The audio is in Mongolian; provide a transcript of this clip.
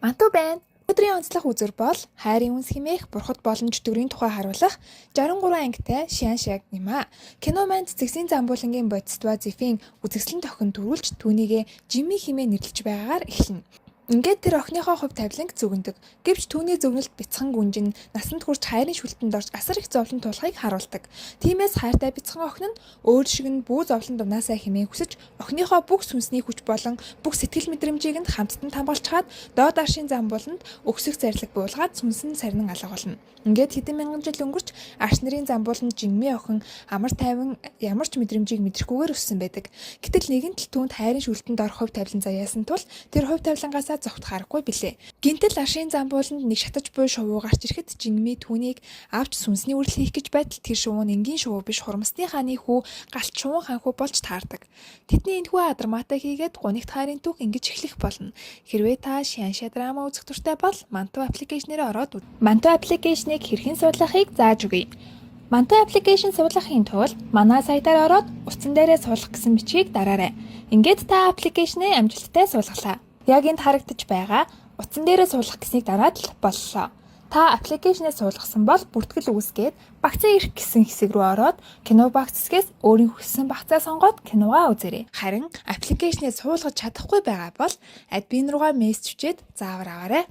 Манту байна. Өдрийн онцлог үзүр бол хайрын үнс хэмээх бурхад боломж төгрийн тухай харуулах 63 ангитай шиан шаг юм а. Кино маань цэцэгсийн замбуулангийн бодисдва зэфийн үзэгслэн тохин төрүүлж түүнийгээ Жимми хэмээн нэрлэж байгаагаар эхэлнэ. Ингээд тэр охиныхоо хувь тавиланг зүгэндэг. Гэвч түүний зөвнөлт бяцхан гүнжин насанд хүрч хайрын шүлтэнд орж асар их зовлон тулахыг харуулдаг. Тиймээс хайртай бяцхан охин нь өөр шиг нь бүү зовлон дунаасаа хэмээн хүсэж охиныхоо бүх сүнсний хүч болон бүх сэтгэл мэдрэмжийг нь хамттан хамгаалж чаад доод аршийн замбууланд өксөх зарлиг буулгаад сүнсэн сарнин алга болно. Ингээд хэдэн мянган жил өнгөрч арш нарын замбууланд Жимми охин амар тайван ямар ч мэдрэмжийг мэдрэхгүйгээр өссөн байдаг. Гэтэл нэгэн тал түүнд хайрын шүлтэнд орох хувь тавилан заяасан тул тэр хувь тавилангаасаа зогтохаарахгүй билээ. Гинтэл аршийн замбууланд нэг шатаж буй шувуу гарч ирэхэд Жимми түүнийг авч сүнсний үрлэл хийх гэж байтал тэр шувуу нь энгийн шувуу биш хурамсны хааны хүү галт шувуу хаан хүү болж таардаг. Тэдний энэхүү адармаатай хийгээд гунигт хайрын түүх ингэж эхлэх болно. Хэрвээ та шианшаа драма үзэх дуртай бол Mantu аппликейшнээр ороод Mantu аппликейшнийг хэрхэн суулгахыг зааж өгье. Mantu аппликейшн суулгахын тулд манай сайтаар ороод утсан дээрээ суулгах гэсэн бичгийг дараарай. Ингээд та аппликейшнээ амжилттай суулгалаа. Яг энд харагдаж байгаа утсан дээрээ суулгах гэснийг дараад л боллоо. Та аппликейшнээ суулгасан бол бүртгэл үүсгээд багцаа ирэх гэсэн хэсэг рүү ороод кино багцэсгээс өөрийн хүссэн багцаа сонгоод киногаа үзээрэй. Харин аппликейшнээ суулгаж чадахгүй байгаа бол админ руугаа мессеж хийгээд заавар аваарай.